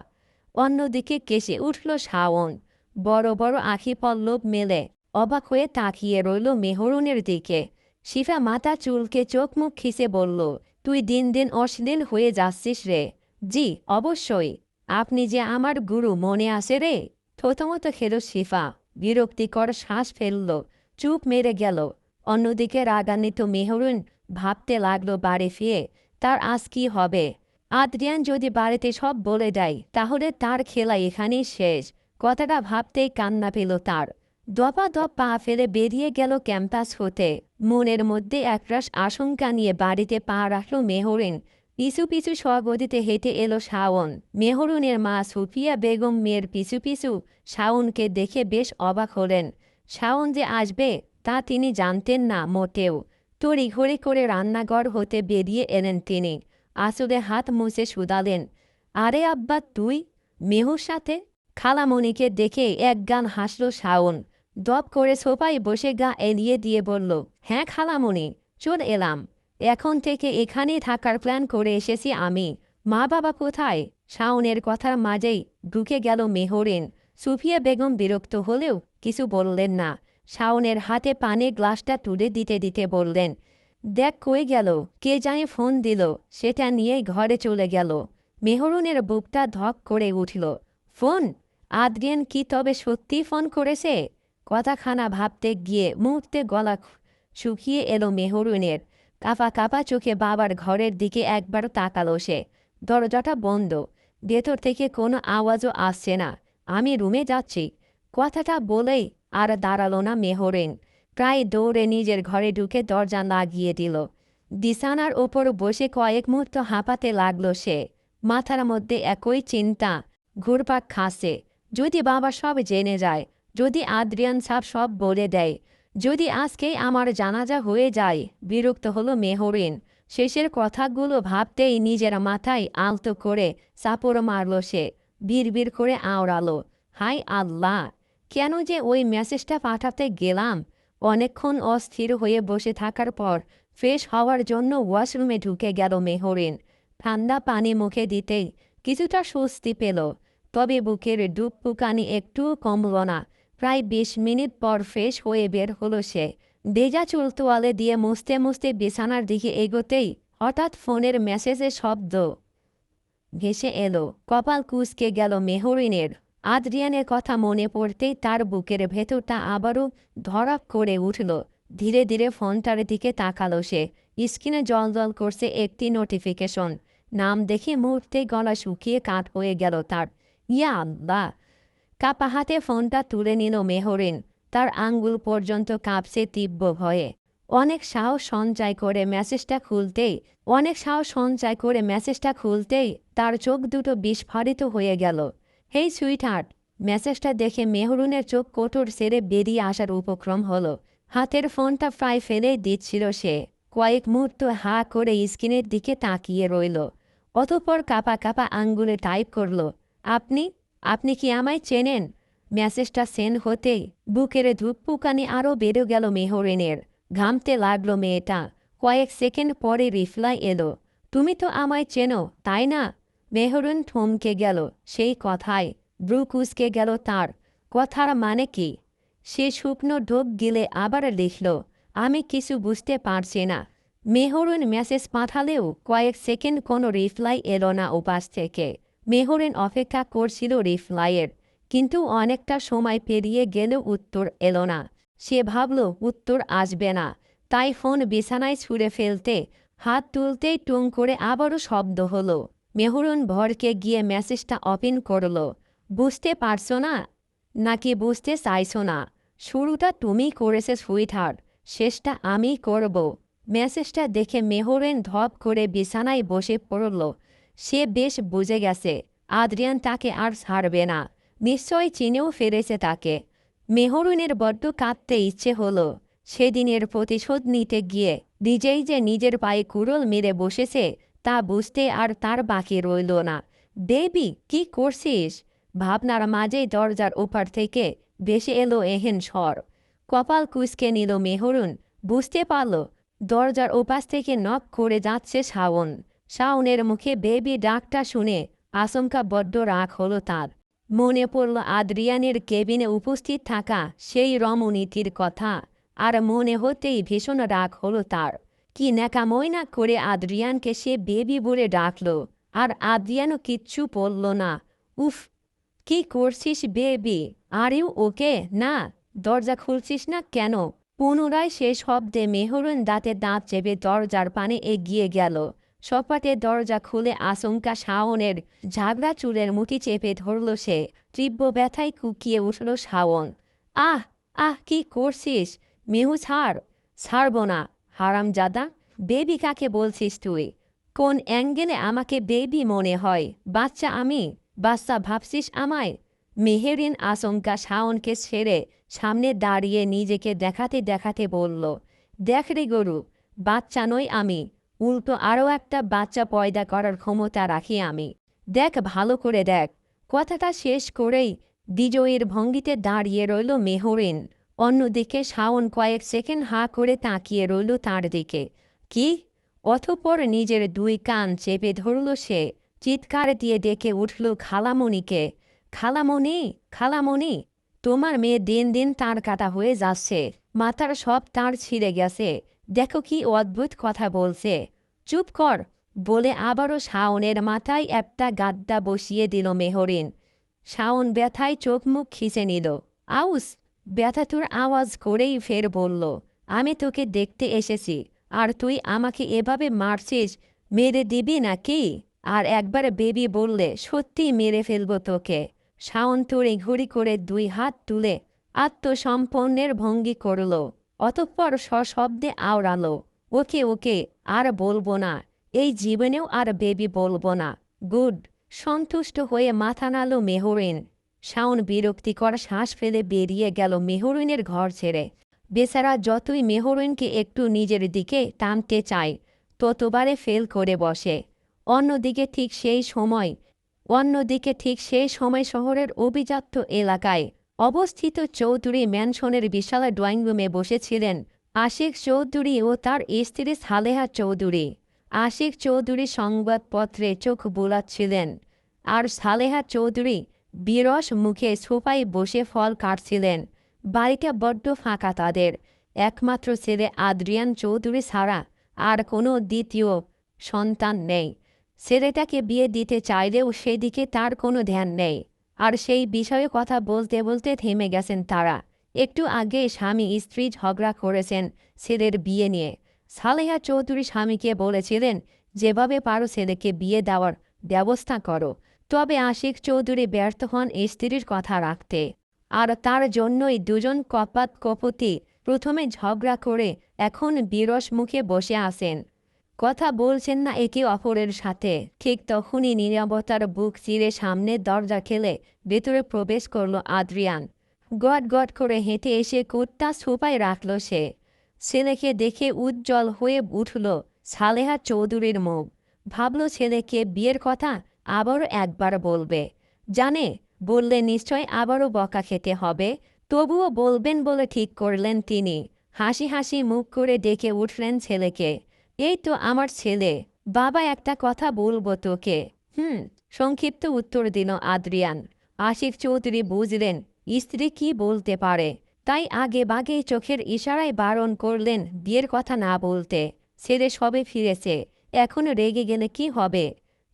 অন্যদিকে কেসে উঠল শাওন। বড় বড় আঁখি পল্লব মেলে অবাক হয়ে তাকিয়ে রইল মেহরুনের দিকে। শিফা মাথা চুলকে চোখ মুখ খিসে বলল, তুই দিন দিন অশ্লীল হয়ে যাচ্ছিস রে। জি অবশ্যই, আপনি যে আমার গুরু মনে আসে রে। থতমত খেল শিফা, বিরক্তিকর শ্বাস ফেলল, চুপ মেরে গেল। অন্যদিকে রাগান্বিত মেহরুন ভাবতে লাগলো বাড়ি ফিরে তার আজ কি হবে। আদ্রিয়ান যদি বাড়িতে সব বলে দেয় তাহলে তার খেলা এখানেই শেষ। কথাটা ভাবতেই কান্না পেল তার। দপা দপ পা ফেলে বেরিয়ে গেল ক্যাম্পাস হতে। মনের মধ্যে একরাশ আশঙ্কা নিয়ে বাড়িতে পা রাখল মেহরিন। পিছু পিছু স্বগতিতে হেঁটে এলো শাওন। মেহরুনের মা সুফিয়া বেগম মেয়ের পিছু পিছু শাওনকে দেখে বেশ অবাক হলেন। শাওন যে আসবে তা তিনি জানতেন না মোটেও। তড়িঘড়ি করে রান্নাঘর হতে বেরিয়ে এলেন তিনি। আসলে হাত মুছে শুধালেন, আরে আব্বা তুই মেহুর সাথে? খালামণিকে দেখে এক গান হাসল শাওন। দপ করে সোফায় বসে গা এলিয়ে দিয়ে বলল, হ্যাঁ খালামণি, চলে এলাম। এখন থেকে এখানেই থাকার প্ল্যান করে এসেছি আমি। মা বাবা কোথায়? শাওনের কথার মাঝেই ঢুকে গেল মেহরিন। সুফিয়া বেগম বিরক্ত হলেও কিছু বললেন না। শাওনের হাতে পানির গ্লাসটা তুলে দিতে দিতে বললেন, দেখ কই গেল, কে জানি ফোন দিল, সেটা নিয়েই ঘরে চলে গেল। মেহরুনের বুকটা ধক করে উঠল। ফোন? আদ্রিয়ান কি তবে সত্যি ফোন করেছে? কথাখানা ভাবতে গিয়ে মুহূর্তে গলা শুকিয়ে এলো মেহরুনের। কাপা কাপা চোখে বাবার ঘরের দিকে একবার তাকালো সে। দরজাটা বন্ধ, ভেতর থেকে কোনো আওয়াজও আসছে না। আমি রুমে যাচ্ছি, কথাটা বলেই আর দাঁড়ালো না মেহরিন। প্রায় দৌড়ে নিজের ঘরে ঢুকে দরজা লাগিয়ে দিল। বিছানার ওপর বসে কয়েক মুহূর্ত হাঁপাতে লাগল সে। মাথার মধ্যে একই চিন্তা ঘুরপাক খাচ্ছে। যদি বাবা সব জেনে যায়, যদি আদ্রিয়ান সাহেব সব বলে দেয়, যদি আজকেই আমার জানাজা হয়ে যায়। বিরক্ত হলো মেহরিন। শেষের কথাগুলো ভাবতেই নিজের মাথায় আলতো করে চাপড় মারল সে। বিড়বিড় করে আওড়ালো, হাই আল্লাহ, কেন যে ওই মেসেজটা পাঠাতে গেলাম। অনেকক্ষণ অস্থির হয়ে বসে থাকার পর ফ্রেশ হওয়ার জন্য ওয়াশরুমে ঢুকে গেল মেহরিন। ঠান্ডা পানি মুখে দিতেই কিছুটা স্বস্তি পেল। তবে বুকের ডুবপুকানি একটুও কমল না। প্রায় 20 মিনিট পর ফ্রেশ হয়ে বের হলো সে। ভেজা চুল তোয়ালে দিয়ে মুছতে মুছতে বিছানার দিকে এগোতেই হঠাৎ ফোনের মেসেজের শব্দ ভেসে এলো। কপাল কুঁচকে গেল মেহরিনের। আদ্রিয়ানের কথা মনে পড়তেই তার বুকের ভেতরটা আবারও ধড়াক করে উঠল। ধীরে ধীরে ফোনটার দিকে তাকালো সে। স্ক্রিনে জল করছে একটি নোটিফিকেশন। নাম দেখে মুহূর্তে গলা শুকিয়ে কাঠ হয়ে গেল তার। ইয়া আল্লাহ! কাপা হাতে ফোনটা তুলে নিল মেহরিন। তার আঙ্গুল পর্যন্ত কাঁপছে তীব্র ভয়ে। অনেক সাহস সঞ্চয় করে মেসেজটা খুলতেই তার চোখ দুটো বিস্ফারিত হয়ে গেল। হেই সুইটহার্ট! মেসেজটা দেখে মেহরুনের চোখ কোটর সেরে বেরিয়ে আসার উপক্রম হলো। হাতের ফোনটা প্রায় ফেলেই দিচ্ছিল সে। কয়েক মুহূর্ত হা করে স্ক্রিনের দিকে তাকিয়ে রইল। অতঃপর কাপা কাপা আঙ্গুলে টাইপ করল, আপনি কি আমায় চেনেন? মেসেজটা সেন্ড হতেই বুকের ধূপপুকানি আরও বেড়ে গেল মেহরিনের। ঘামতে লাগলো মেয়েটা। কয়েক সেকেন্ড পরে রিপ্লাই এলো, তুমি তো আমায় চেনো তাই না? মেহরুন থমকে গেল সেই কথায়, ব্রু কুঁচকে গেল তার। কথার মানে কি? সে শুকনো ঢোক গিলে আবার লিখল, আমি কিছু বুঝতে পারছি না। মেহরুন মেসেজ পাঠালেও কয়েক সেকেন্ড কোনো রিপ্লাই এলো না উপাস থেকে। মেহরুন অপেক্ষা করছিল রিপ্লাইয়ের, কিন্তু অনেকটা সময় পেরিয়ে গেলেও উত্তর এলো না। সে ভাবল উত্তর আসবে না, তাই ফোন বিছানায় ছুঁড়ে ফেলতে হাত তুলতেই টুং করে আবারও শব্দ হলো। মেহরুন ভরকে গিয়ে মেসেজটা ওপেন করল। বুঝতে পারছো না নাকি বুঝতে চাইছো না? শুরুটা তুমি করেছে সুইটহার্ট, শেষটা আমি করব। মেসেজটা দেখে মেহরুন ধপ করে বিছানায় বসে পড়ল। সে বেশ বুঝে গেছে আদ্রিয়ান তাকে আর ছাড়বে না। নিশ্চয় চিনেও ফেলেছে তাকে। মেহরুনের বড্ড কাঁদতে ইচ্ছে হলো। সেদিনের প্রতিশোধ নিতে গিয়ে নিজেই যে নিজের পায়ে কুড়োল মেরে বসেছে তা বুঝতে আর তার বাকি রইল না। বেবি, কি করছিস? ভাবনার মাঝেই দরজার ওপার থেকে ভেসে এলো এহেন স্বর। কপাল কুঁচকে নিল মেহরুন। বুঝতে পারল দরজার ওপাশ থেকে নক করে যাচ্ছে শাওন। শাওনের মুখে বেবি ডাকটা শুনে আচমকা বড্ড রাগ হলো তার। মনে পড়ল আদ্রিয়ানের কেবিনে উপস্থিত থাকা সেই রমণীটির কথা, আর মনে হতেই ভীষণ রাগ হলো তার। কি ন্যাকাময় না করে আদ্রিয়ানকে সে বেবি বলে ডাকল, আর আদ্রিয়ানও কিচ্ছু বলল না। উফ, কি করছিস বেবি? Are you okay? না, দরজা খুলছিস না কেন? পুনরায় সে শব্দে মেহরুন দাঁতে দাঁত চেপে দরজার পানে এগিয়ে গেল। সপাটে দরজা খুলে আচমকা শাওনের ঝাগড়া চুলের মুঠি চেপে ধরল সে। তীব্র ব্যথায় কুকিয়ে উঠল শাওন। আহ আহ, কি করছিস? মেহু ছাড়। ছাড়ব না, হারামজাদা। বেবি কাকে বলছিস তুই? কোন অ্যাঙ্গেলে আমাকে বেবি মনে হয়? বাচ্চা আমি? বাচ্চা ভাবছিস আমায়? মেহেরিন আচমকা শাওনকে ছেড়ে সামনে দাঁড়িয়ে নিজেকে দেখাতে দেখাতে বলল, দেখ রে গরু, বাচ্চা নই আমি, উল্টো আরও একটা বাচ্চা পয়দা করার ক্ষমতা রাখি আমি। দেখ, ভালো করে দেখ। কথাটা শেষ করেই বিজয়ীর ভঙ্গিতে দাঁড়িয়ে রইল মেহরিন। অন্যদিকে শাওন কয়েক সেকেন্ড হাঁ করে তাকিয়ে রইল তার দিকে। কি? অতঃপর নিজের দুই কান চেপে ধরল সে। চিৎকার দিয়ে ডেকে উঠল খালামণিকে। খালামণি, খালামণি, তোমার মেয়ে দিন দিন তার কাটা হয়ে যাচ্ছে। মাথার সব তার ছিঁড়ে গেছে। দেখো কি অদ্ভুত কথা বলছে। চুপ কর, বলে আবারও শাওনের মাথায় একটা গাদ্দা বসিয়ে দিল মেহরিন। শাওন ব্যথায় চোখ মুখ খিচে নিল। আউস! ব্যথাতুর আওয়াজ করেই ফের বলল, আমি তোকে দেখতে এসেছি, আর তুই আমাকে এভাবে মারছিস? মেরে দিবি নাকি? আর একবার বেবি বললে সত্যি মেরে ফেলব তোকে। শাওন তোরে ঘুরি করে দুই হাত তুলে আত্মসম্পন্নের ভঙ্গি করল। অতঃপর সশব্দে আওড়ালো, ওকে ওকে, আর বলবো না। এই জীবনেও আর বেবি বলবো না। গুড। সন্তুষ্ট হয়ে মাথা নাড়ল মেহরিন। শাওন বিরক্তিকর শ্বাস ফেলে বেরিয়ে গেল মেহরিনের ঘর ছেড়ে। বেচারা যতই মেহরিনকে একটু নিজের দিকে টানতে চায়, ততবারে ফেল করে বসে। অন্যদিকে ঠিক সেই সময় শহরের অভিজাত্য এলাকায় অবস্থিত চৌধুরী ম্যানশনের বিশাল ড্রয়িং রুমে বসেছিলেন আশিক চৌধুরী ও তার স্ত্রী সালেহা চৌধুরী। আশিক চৌধুরী সংবাদপত্রে চোখ বুলাচ্ছিলেন, আর সালেহা চৌধুরী বিরস মুখে সোফায় বসে ফল কাটছিলেন। বাড়িটা বড্ড ফাঁকা তাদের। একমাত্র ছেলে আদ্রিয়ান চৌধুরী ছাড়া আর কোনো দ্বিতীয় সন্তান নেই। ছেলেটাকে বিয়ে দিতে চাইলেও সেদিকে তার কোনো ধ্যান নেই। আর সেই বিষয়ে কথা বলতে বলতে থেমে গেছেন তারা। একটু আগে স্বামী স্ত্রী ঝগড়া করেছেন ছেলের বিয়ে নিয়ে। সালেহা চৌধুরী স্বামীকে বলেছিলেন, যেভাবে পারো ছেলেকে বিয়ে দেওয়ার ব্যবস্থা করো। তবে আশিক চৌধুরী ব্যর্থ হন স্ত্রীর কথা রাখতে। আর তার জন্যই দুজন কপতি প্রথমে ঝগড়া করে এখন বিরস মুখে বসে আছেন। কথা বলছেন না একে অপরের সাথে। ঠিক তখনই নীরবতার বুক চিরে সামনে দরজা খেলে ভেতরে প্রবেশ করল আদ্রিয়ান। গট গট করে হেঁটে এসে কুটটা সোফায় রাখল সে। ছেলেকে দেখে উজ্জ্বল হয়ে উঠল সালেহা চৌধুরীর মুখ। ভাবল ছেলেকে বিয়ের কথা আবারও একবার বলবে। জানে, বললে নিশ্চয় আবারও বকা খেতে হবে, তবুও বলবেন বলে ঠিক করলেন তিনি। হাসি হাসি মুখ করে ডেকে উঠলেন ছেলেকে। এই তো আমার ছেলে, বাবা একটা কথা বলবো তোকে। সংক্ষিপ্ত উত্তর দিল আদ্রিয়ান। আশিক চৌধুরী বুঝলেন স্ত্রী কি বলতে পারে, তাই আগে বাগেই চোখের ইশারায় বারণ করলেন বিয়ের কথা না বলতে। ছেলে সবে ফিরেছে, এখন রেগে গেলে কি হবে?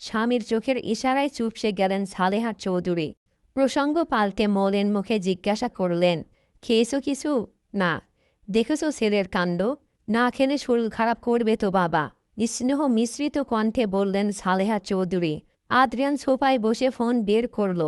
স্বামীর চোখের ইশারায় চুপসে গেলেন সালেহা চৌধুরী। প্রসঙ্গ পাল্টে মলিন মুখে জিজ্ঞাসা করলেন, খেয়েছ কিছু? না। দেখেছ ছেলের কাণ্ড? না খেলে শরীর খারাপ করবে তো বাবা, স্নেহ মিশ্রিত কণ্ঠে বললেন সালেহা চৌধুরী। আদ্রিয়ান সোফায় বসে ফোন বের করল।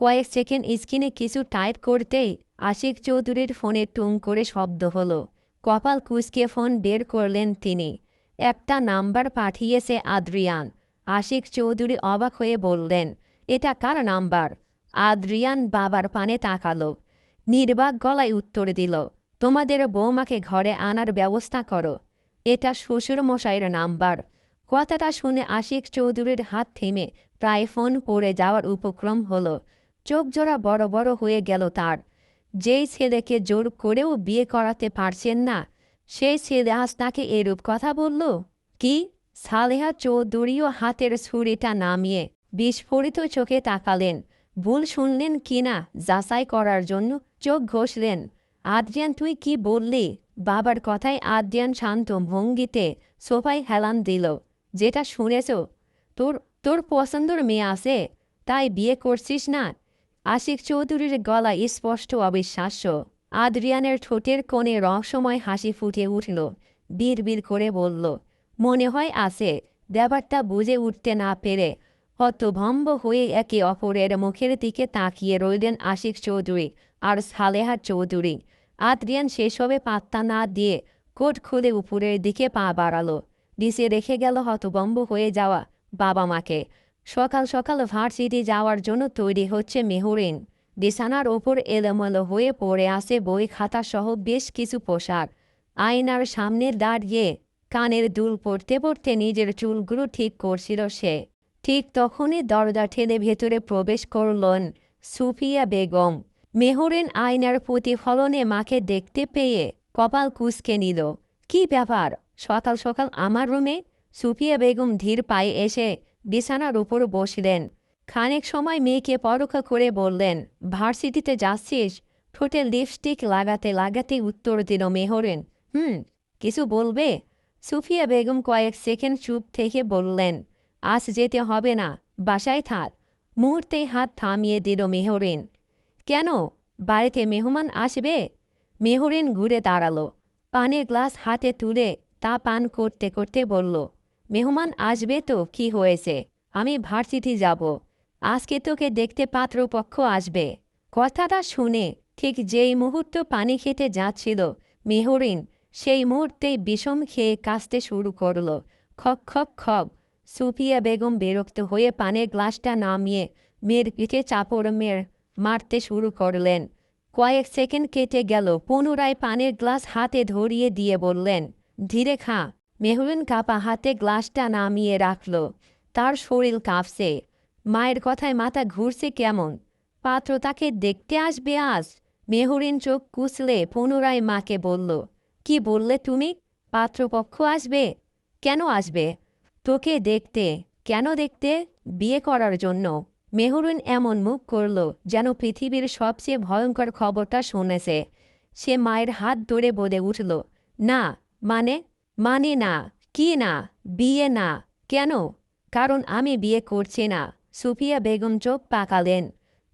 কয়েক সেকেন্ড স্ক্রিনে কিছু টাইপ করতেই আশিক চৌধুরীর ফোনে টুং করে শব্দ হলো। কপাল কুঁচকে ফোন বের করলেন তিনি। একটা নাম্বার পাঠিয়েছে আদ্রিয়ান। আশিক চৌধুরী অবাক হয়ে বললেন, এটা কার নাম্বার? আদ্রিয়ান বাবার পানে তাকালো। নির্বাক গলায় উত্তর দিল, তোমাদের বৌমাকে ঘরে আনার ব্যবস্থা করো। এটা শ্বশুরমশাইয়ের নাম্বার। কথাটা শুনে আশিক চৌধুরীর হাত থেমে প্রায় ফোন পড়ে যাওয়ার উপক্রম হলো। চোখ জোড়া বড় বড় হয়ে গেল তার। যেই ছেলেকে জোর করেও বিয়ে করাতে পারছেন না, সেই ছেলে আজ তাকে এরূপ কথা বলল। কি? সালেহা চৌধুরীও হাতের ছুরিটা নামিয়ে বিস্ফোরিত চোখে তাকালেন। ভুল শুনলেন কিনা যাচাই করার জন্য চোখ ঘষলেন। আদ্রিয়ান, তুই কি বললি? বাবার কথায় আদ্রিয়ান শান্ত ভঙ্গিতে সোফায় হেলান দিল। যেটা শুনেছ, তোর তোর পছন্দর মেয়ে আছে, তাই বিয়ে করছিস না? আশিক চৌধুরীর গলা স্পষ্ট অবিশ্বাস্য। আদ্রিয়ানের ঠোঁটের কোণে রহস্যময় হাসি ফুটে উঠল। বিড় করে বলল, মনে হয় আছে। ব্যাপারটা বুঝে উঠতে না পেরে হতভম্ব হয়ে একে অপরের মুখের দিকে তাকিয়ে রইলেন আশিক চৌধুরী আর সালেহা চৌধুরী। আদ্রিয়ান সেসবে পাত্তা না দিয়ে কোট খুলে উপরের দিকে পা বাড়ালো। নিচে রেখে গেল হতভম্ব হয়ে যাওয়া বাবা মাকে। সকাল সকাল ভার্সিটি যাওয়ার জন্য তৈরি হচ্ছে মেহরিন। বিছানার ওপর এলোমেলো হয়ে পড়ে আসে বই খাতা সহ বেশ কিছু পোশাক। আয়নার সামনে দাঁড়িয়ে কানের দুল পড়তে পড়তে নিজের চুলগুলো ঠিক করছিল সে। ঠিক তখনই দরজা ঠেলে ভেতরে প্রবেশ করলেন সুফিয়া বেগম। মেহরিন আয়নার প্রতিফলনে মাকে দেখতে পেয়ে কপাল কুঁচকে নিল। কি ব্যাপার, সকাল সকাল আমার রুমে? সুফিয়া বেগম ধীর পায়ে এসে বিছানার উপর বসলেন। খানিক সময় মেয়েকে পরোক্ষা করে বললেন, ভার্সিটিতে যাচ্ছিস? ঠোঁটে লিপস্টিক লাগাতে লাগাতে উত্তর দিল মেহরিন, কিছু বলবে? সুফিয়া বেগম কয়েক সেকেন্ড চুপ থেকে বললেন, আজ যেতে হবে না, বাসায় থাক। মুহূর্তেই হাত থামিয়ে দিল মেহরিন। কেন? বাড়িতে মেহমান আসবে? মেহরিন ঘুরে দাঁড়ালো। পানির গ্লাস হাতে তুলে তা পান করতে করতে বলল, মেহমান আসবে তো কি হয়েছে, আমি ভার্সিটি যাব। আজকে তোকে দেখতে পাত্রপক্ষ আসবে। কথাটা শুনে ঠিক যেই মুহূর্ত পানি খেতে যাচ্ছিল মেহরিন, সেই মুহূর্তেই বিষম খেয়ে কাশতে শুরু করল। খক খক খক। সুফিয়া বেগম বিরক্ত হয়ে পানের গ্লাসটা নামিয়ে মেয়ের পিঠে চাপড় মারতে শুরু করলেন। কয়েক সেকেন্ড কেটে গেল। পুনরায় পানির গ্লাস হাতে ধরিয়ে দিয়ে বললেন, ধীরে খা। মেহরিন কাপা হাতে গ্লাসটা নামিয়ে রাখল। তার শরীর কাঁপছে। মায়ের কথায় মাথা ঘুরছে কেমন। পাত্র তাকে দেখতে আসবে আজ? মেহরিন চোখ কুচলে পুনরায় মাকে বলল, কি বললে তুমি? পাত্রপক্ষ আসবে? কেন আসবে? তোকে দেখতে। কেন দেখতে? বিয়ে করার জন্য। মেহরিন এমন মুখ করল যেন পৃথিবীর সবচেয়ে ভয়ঙ্কর খবরটা শুনেছে। সে মায়ের হাত ধরে বলে উঠল, না। মানে? মানে না। কি না? বিয়ে না। কেন? কারণ আমি বিয়ে করছি না। সুফিয়া বেগম চোখ পাকালেন।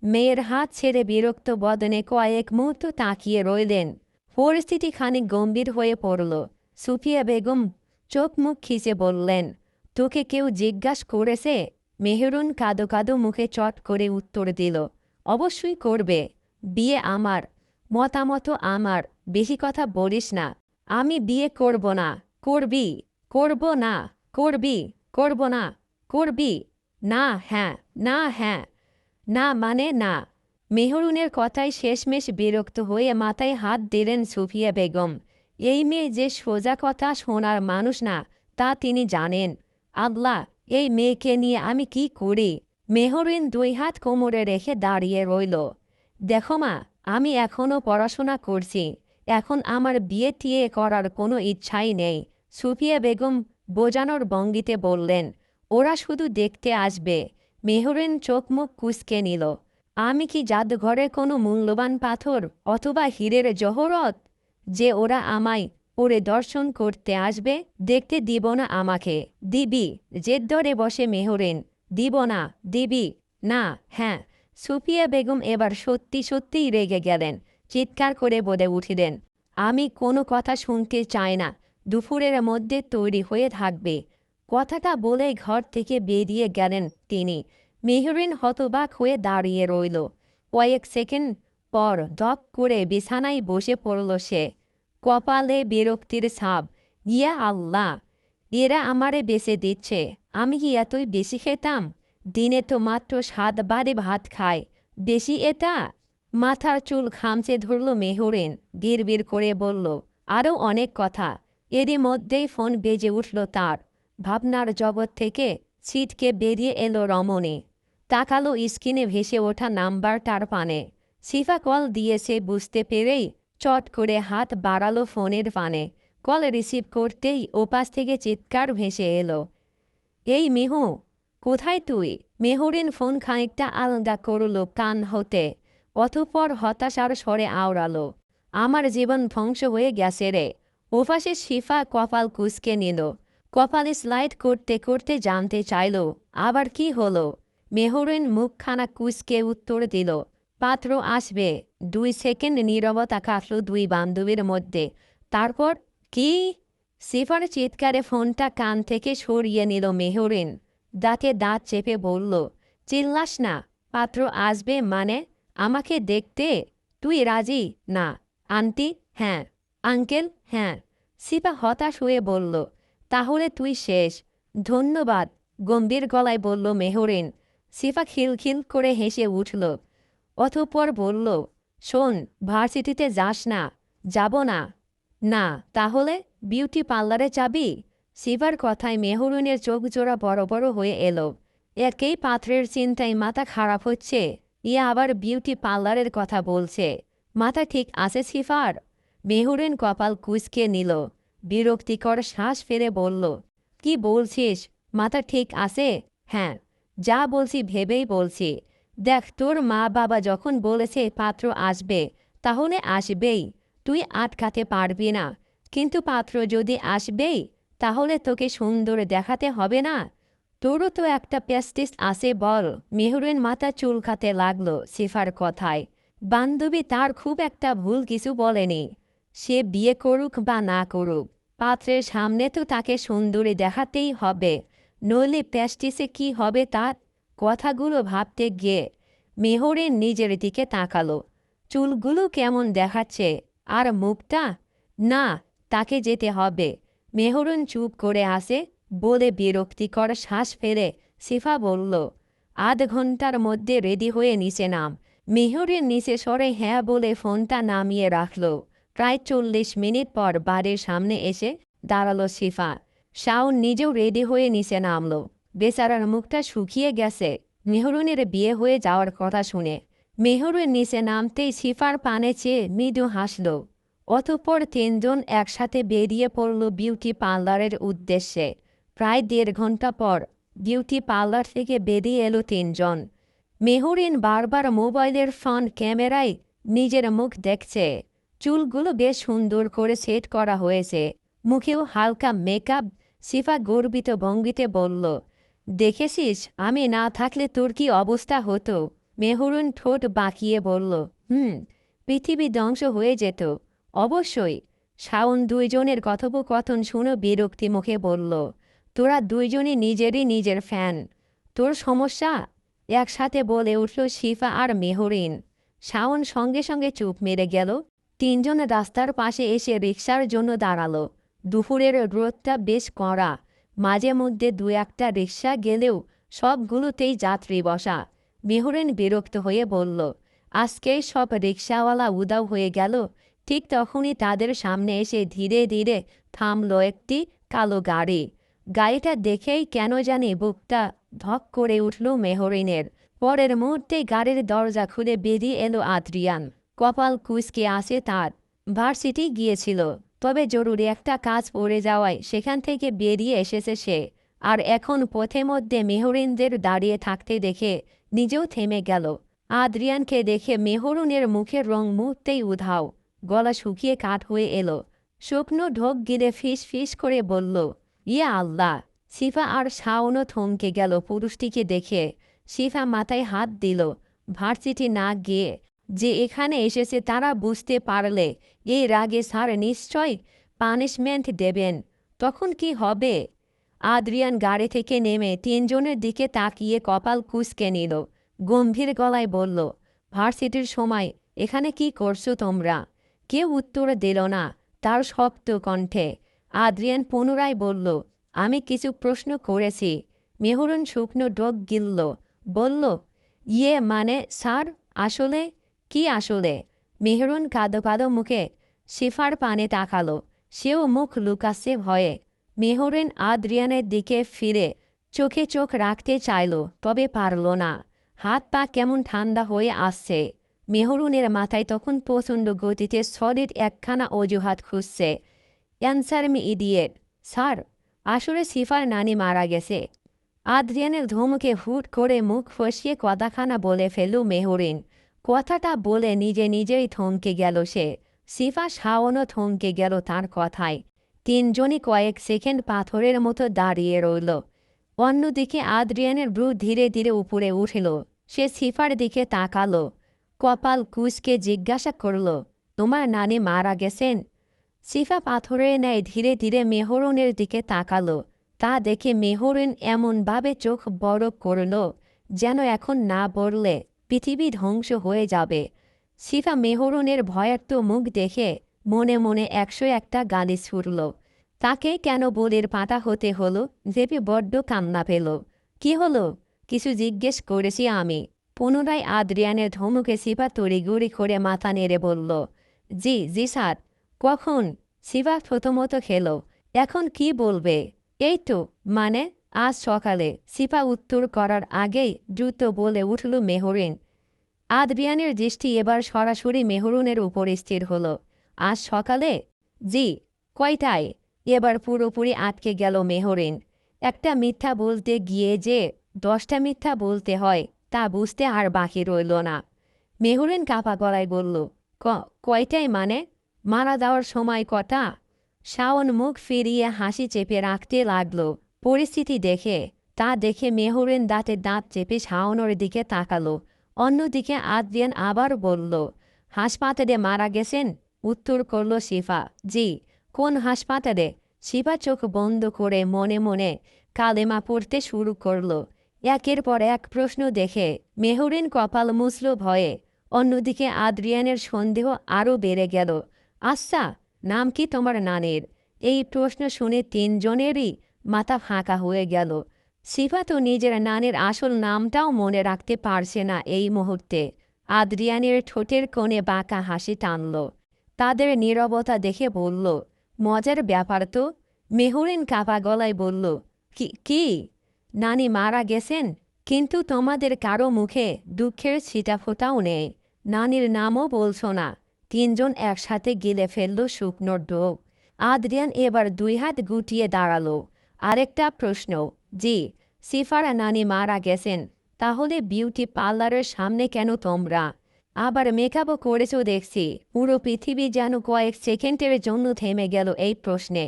মেয়ের হাত ছেড়ে বিরক্ত বদনে কয়েক মুহূর্ত তাকিয়ে রইলেন। পরিস্থিতি খানিক গম্ভীর হয়ে পড়ল। সুফিয়া বেগম চোখ মুখ খিচে বললেন, তোকে কেউ জিজ্ঞাসা করেছে? মেহরুন কাদো কাদো মুখে চট করে উত্তর দিল, অবশ্যই করবে। বিয়ে আমার, মতামত আমার, বেশি কথা বলিস না। আমি বিয়ে করব না। করবি? করব না। করবি? করব না। করবি? না হ্যাঁ, না হ্যাঁ। না মানে না। মেহরুনের কথায় শেষমেশ বিরক্ত হয়ে মাথায় হাত দিলেন সুফিয়া বেগম। এই মেয়ে যে সোজা কথা শোনার মানুষ না, তা তিনি জানেন। আল্লাহ, এই মেয়েকে নিয়ে আমি কি করি? মেহরিন দুই হাত কোমরে রেখে দাঁড়িয়ে রইল। দেখো মা, আমি এখনও পড়াশোনা করছি। এখন আমার বিয়ে টিয়ে করার কোনো ইচ্ছাই নেই। সুফিয়া বেগম বোঝানোর ভঙ্গিতে বললেন, ওরা শুধু দেখতে আসবে। মেহরিন চোখ মুখ কুঁচকে নিল। আমি কি জাদুঘরে কোনো মূল্যবান পাথর অথবা হীরের জহরত যে ওরা আমায় পরিদর্শন করতে আসবে? দেখতে দিব না আমাকে? দিবি? জেদ ধরে বসে মেহরিন। দিব না? দিবি না? হ্যাঁ। সুফিয়া বেগম এবার সত্যি সত্যিই রেগে গেলেন। চিৎকার করে বলে উঠিলেন, আমি কোনো কথা শুনতে চাই না। দুপুরের মধ্যে তৈরি হয়ে থাকবে। কথাটা বলে ঘর থেকে বেরিয়ে গেলেন তিনি। মেহরিন হতবাক হয়ে দাঁড়িয়ে রইল। কয়েক সেকেন্ড পর ধপ করে বিছানায় বসে পড়ল সে। কপালে বিরক্তির ছাপ। ইয়া আল্লাহ, এরা আমারে বেঁচে দিচ্ছে। আমি কি এতই বেশি খেতাম? দিনে তো মাত্র 7 বারে ভাত খায়। বেশি এটা? মাথার চুল খামচে ধরল মেহরিন। বিড়বিড় করে বলল, আরও অনেক কথা। এরই মধ্যেই ফোন বেজে উঠল তার। ভাবনার জগৎ থেকে ছিটকে বেরিয়ে এলো রমণী। তাকালো স্ক্রিনে ভেসে ওঠা নাম্বারটার পানে। সিফা কল দিয়েছে বুঝতে পেরেই চট করে হাত বাড়ালো ফোনের পানে। কল রিসিভ করতেই ওপাশ থেকে চিৎকার ভেসে এলো, এই মিহু, কোথায় তুই? মেহরিন ফোন খানিকটা আলাদা করল কান হতে। অতঃপর হতাশার স্বরে আওড়ালো, আমার জীবন ধ্বংস হয়ে গেছে রে। ওপাশে শিফা কপাল কুঁচকে নিল। কপালে স্লাইড করতে করতে জানতে চাইল, আবার কি হলো? মেহরিন মুখখানা কুঁচকে উত্তর দিল, পাত্র আসবে। 2 সেকেন্ড নীরবতা কাটল দুই বান্ধবীর মধ্যে। তারপর, কি? সিফার চিৎকারে ফোনটা কান থেকে সরিয়ে নিল মেহরিন। দাঁতে দাঁত চেপে বলল, চিল্লাস না। পাত্র আসবে মানে? আমাকে দেখতে? তুই রাজি? না। আন্টি? হ্যাঁ। আঙ্কেল? হ্যাঁ। সিফা হতাশ হয়ে বলল, তাহলে তুই শেষ। ধন্যবাদ, গম্ভীর গলায় বলল মেহরিন। সিফা খিলখিল করে হেসে উঠল। অতঃপর বলল, শোন, ভার্সিটিতে যাস না? যাব না। না, তাহলে বিউটি পার্লারে যাবি? সিফার কথায় মেহরিনের চোখ জোড়া বড় বড় হয়ে এলো। একেই পাত্রের চিন্তায় মাথা খারাপ হচ্ছে, ইয়ে আবার বিউটি পার্লারের কথা বলছে। মাথা ঠিক আছে সিফার? মেহরিন কপাল কুঁচকে নিল। বিরক্তিকর শ্বাস ফেলে বলল, কি বলছিস? মাথা ঠিক আছে? হ্যাঁ, যা বলছি ভেবেই বলছি। দেখ, তোর মা বাবা যখন বলেছে পাত্র আসবে, তাহলে আসবেই। তুই আটকাতে পারবি না। কিন্তু পাত্র যদি আসবেই, তাহলে তোকে সুন্দর দেখাতে হবে না? তোরও তো একটা প্যাস্টিস আছে বল। মেহরিন মাথা চুলকাতে লাগল সিফার কথায়। বান্ধবী তার খুব একটা ভুল কিছু বলেনি। সে বিয়ে করুক বা না করুক, পাত্রের সামনে তো তাকে সুন্দরী দেখাতেই হবে। নইলে প্যাস্টিসে কি হবে তার? কথাগুলো ভাবতে গিয়ে মেহরিন নিজের দিকে তাকালো। চুলগুলো কেমন দেখাচ্ছে, আর মুখটা? না, তাকে যেতে হবে। মেহরিন চুপ করে আসে বলে বিরক্তিকর শ্বাস ফেলে সিফা বলল, আধ ঘন্টার মধ্যে রেডি হয়ে নিচে নাম। মেহরিন নিচে সরে হ্যাঁ বলে ফোনটা নামিয়ে রাখল। প্রায় 40 মিনিট পর বাড়ির সামনে এসে দাঁড়ালো সিফা। শাওন নিজেও রেডি হয়ে নিচে নামল। বেচারার মুখটা শুকিয়ে গেছে মেহরিনের বিয়ে হয়ে যাওয়ার কথা শুনে। মেহরিন নিচে নামতেই সিফার পানে চেয়ে মৃদু হাসল। অতঃপর 3 জন একসাথে বেরিয়ে পড়ল বিউটি পার্লারের উদ্দেশ্যে। প্রায় 1.5 ঘন্টা পর বিউটি পার্লার থেকে বেরিয়ে এলো 3 জন। মেহরিন বারবার মোবাইলের ফ্রন্ট ক্যামেরায় নিজের মুখ দেখছে। চুলগুলো বেশ সুন্দর করে সেট করা হয়েছে, মুখেও হালকা মেকআপ। সিফা গর্বিত ভঙ্গিতে বলল, দেখেছিস, আমি না থাকলে তোর কি অবস্থা হতো? মেহরিন ঠোঁট বাঁকিয়ে বলল, পৃথিবী ধ্বংস হয়ে যেত। অবশ্যই। শাওন 2 জনের কথোপকথন শুনে বিরক্তি মুখে বলল, তোরা 2 জনই নিজের ফ্যান। তোর সমস্যা? একসাথে বলে উঠল শিফা আর মেহরিন। শাওন সঙ্গে সঙ্গে চুপ মেরে গেল। 3 জন রাস্তার পাশে এসে রিকশার জন্য দাঁড়ালো। দুপুরের রোদটা বেশ কড়া। মাঝে মধ্যে 2-1টা রিকশা গেলেও সবগুলোতেই যাত্রী বসা। মেহরিন বিরক্ত হয়ে বলল, আজকেই সব রিকশাওয়ালা উদাও হয়ে গেল। ঠিক তখনই তাদের সামনে এসে ধীরে ধীরে থামল একটি কালো গাড়ি। গাড়িটা দেখেই কেন জানি বুকটা ধক করে উঠল মেহরিনের। পরের মুহূর্তে গাড়ির দরজা খুলে বেরিয়ে এলো আদ্রিয়ান। কপাল কুঁচকে আসে তার। ভার্সিটি গিয়েছিল, তবে জরুরি একটা কাজ পড়ে যাওয়ায় সেখান থেকে বেরিয়ে এসেছে সে। আর এখন পথে মধ্যে মেহরিনদের দাঁড়িয়ে থাকতে দেখে নিজেও থেমে গেল। আদ্রিয়ানকে দেখে মেহরুনের মুখের রং মুহূর্তেই উধাও, গলা শুকিয়ে কাঠ হয়ে এলো। শুকনো ঢোক গিলে ফিস ফিস করে বলল, ইয়া আল্লাহ! শিফা আর শাওনও থমকে গেল পুরুষটিকে দেখে। শিফা মাথায় হাত দিল। ভার্সিটি না গিয়ে যে এখানে এসেছে তারা বুঝতে পারলে এই রাগে স্যার নিশ্চয় পানিশমেন্ট দেবেন। তখন কি হবে? আদ্রিয়ান গাড়ি থেকে নেমে তিনজনের দিকে তাকিয়ে কপাল কুঁচকে নিল। গম্ভীর গলায় বলল, ভার্সিটির সময় এখানে কি করছো তোমরা? কেউ উত্তর দিল না তার শক্ত কণ্ঠে। আদ্রিয়ান পুনরায় বলল, আমি কিছু প্রশ্ন করেছি। মেহরুন শুকনো ডোক গিলল, বলল, ইয়ে মানে স্যার, আসলে কি আসলে? মেহরুন কাঁদো কাঁদো মুখে শিফার পানে তাকালো। সেও মুখ লুকাচ্ছে ভয়ে। মেহরিন আদ্রিয়ানের দিকে ফিরে চোখে চোখ রাখতে চাইল, তবে পারল না। হাত পা কেমন ঠান্ডা হয়ে আসছে। মেহরুনের মাথায় তখন প্রচণ্ড গতিতে সলিড একখানা অজুহাত খুঁজছে। Answer me idiot. স্যার, আসলে শিফার নানি মারা গেছে। আদ্রিয়ানের ধমকে হুট করে মুখ ফসিয়ে কথাখানা বলে ফেলল মেহরিন। কথাটা বলে নিজে নিজেই থমকে গেল সে। শিফা শাওনও থমকে গেল তার কথায়। তিনজনই কয়েক সেকেন্ড পাথরের মতো দাঁড়িয়ে রইল। অন্যদিকে আদ্রিয়ানের ব্রু ধীরে ধীরে উপরে উঠল। সে শিফার দিকে তাকালো, কপাল কুঁচকে জিজ্ঞাসা করল, তোমার নানি মারা গেছেন? শিফা পাথরের ন্যায় ধীরে ধীরে মেহরুনের দিকে তাকালো। তা দেখে মেহরিন এমনভাবে চোখ বড় করল যেন এখন না বললে পৃথিবী ধ্বংস হয়ে যাবে। শিফা মেহরুনের ভয়ার্ত মুখ দেখে মনে মনে 101টা গালি ছুড়ল। তাকে কেন বলের পাতা হতে হলো ভেবে বড্ড কান্না পেল। কি হলো? কিছু জিজ্ঞেস করেছি আমি। পুনরায় আদ্রিয়ানের ধমকে শিফা তড়িগুড়ি করে মাথা নেড়ে বলল, জি জি স্যার। কখন? শিফা প্রথমত খেল। এখন কি বলবে? এই তো, মানে আজ সকালে। শিফা উত্তর করার আগেই দ্রুত বলে উঠল মেহরিন। আদ্রিয়ানের দৃষ্টি এবার সরাসরি মেহরুনের উপর স্থির হল। আজ সকালে? জি। কয়টায়? এবার পুরোপুরি আটকে গেল মেহরিন। একটা মিথ্যা বলতে গিয়ে যে 10টা মিথ্যা বলতে হয় তা বুঝতে আর বাকি রইল না। মেহরিন কাপা গলায় বলল, কয়টায় মানে? মারা যাওয়ার সময় কটা? শাওন মুখ ফিরিয়ে হাসি চেপে রাখতে লাগল পরিস্থিতি দেখে। তা দেখে মেহরিন দাঁতে দাঁত চেপে শাওনের দিকে তাকালো। অন্যদিকে আদ্রিয়ান আবার বলল, হাসপাতালে মারা গেছেন? উত্তর করল শিফা, জি। কোন হাসপাতালে? শিফা চোখ বন্ধ করে মনে মনে কালেমা পড়তে শুরু করল। একের পর এক প্রশ্ন দেখে মেহরিন কপাল মুছল ভয়ে। অন্যদিকে আদ্রিয়ানের সন্দেহ আরও বেড়ে গেল। আচ্ছা, নাম কি তোমার নানির? এই প্রশ্ন শুনে তিনজনেরই মাথা ফাঁকা হয়ে গেল। শিফা তো নিজের নানির আসল নামটাও মনে রাখতে পারছে না এই মুহূর্তে। আদ্রিয়ানের ঠোঁটের কোণে বাঁকা হাসি টানল। তাদের নীরবতা দেখে বলল, মজার ব্যাপার তো। মেহরিন কাপা গলায় বলল, কি? নানি মারা গেছেন, কিন্তু তোমাদের কারো মুখে দুঃখের ছিটাফোঁটাও নেই। নানির নামও বলছো না। তিনজন একসাথে গিলে ফেলল শুকনো ঢোক। আদ্রিয়ান এবার 2 হাত গুটিয়ে দাঁড়ালো। আরেকটা প্রশ্ন, জি। শিফার নানি মারা গেছেন, তাহলে বিউটি পার্লারের সামনে কেন তোমরা? আবার মেকআপও করেছো দেখছি। পুরো পৃথিবী যেন কয়েক সেকেন্ডের জন্য থেমে গেল এই প্রশ্নে।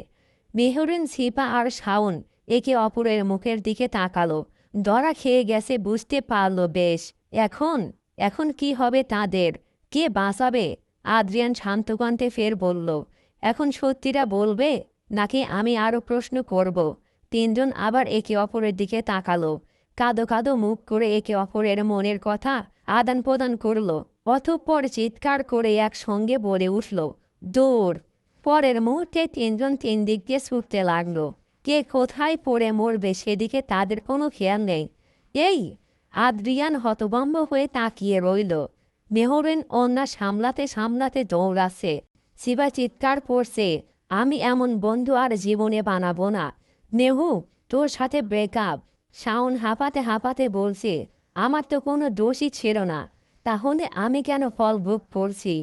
মেহরিন, শিফা আর শাওন একে অপরের মুখের দিকে তাকালো। ধরা খেয়ে গেছে বুঝতে পারল বেশ। এখন কি হবে তাদের? কে বাঁচাবে? আদ্রিয়ান শান্ত কণ্ঠে ফের বলল, এখন সত্যিটা বলবে নাকি আমি আরও প্রশ্ন করব? তিনজন আবার একে অপরের দিকে তাকালো। কাঁদো কাঁদো মুখ করে একে অপরের মনের কথা আদান প্রদান করল। অতঃপর চিৎকার করে একসঙ্গে বলে উঠল, দৌড়! পরের মুহূর্তে তিনজন তিন দিক দিয়ে ছুটতে লাগল। কে কোথায় পড়ে মরবে সেদিকে তাদের কোনো খেয়াল নেই। এই! আদ্রিয়ান হতভম্ব হয়ে তাকিয়ে রইল। মেহরিন অন্যা সামলাতে সামলাতে দৌড়াচ্ছে। শিবা চিৎকার করছে, আমি এমন বন্ধু আর জীবনে বানাবো না। নেহু, তোর সাথে ব্রেকআপ। শাওন হাঁপাতে হাঁপাতে বলছে, আমার তো কোনো দোষই ছিল না, তাহলে আমি কেন ফল ভোগ করছি?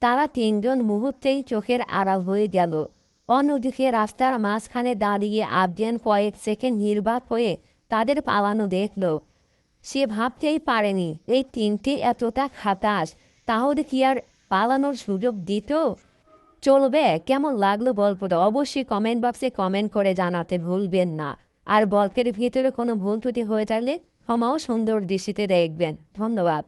তারা তিনজন মুহূর্তেই চোখের আড়াল হয়ে গেল। অন্যদিকে রাস্তার মাঝখানে দাঁড়িয়ে আবদিয়ান কয়েক সেকেন্ড নির্বাক হয়ে তাদের পালানো দেখল। সে ভাবতেই পারেনি এই তিনটি এতটা খাতাস, তাহলে কি আর পালানোর সুযোগ দিত? চলবে? কেমন লাগলো গল্পটা অবশ্যই কমেন্ট বক্সে কমেন্ট করে জানাতে ভুলবেন না। আর গল্পের ভিতরে কোনো ভুল ত্রুটি হয়ে থাকলে ক্ষমাও সুন্দর দৃষ্টিতে দেখবেন। ধন্যবাদ।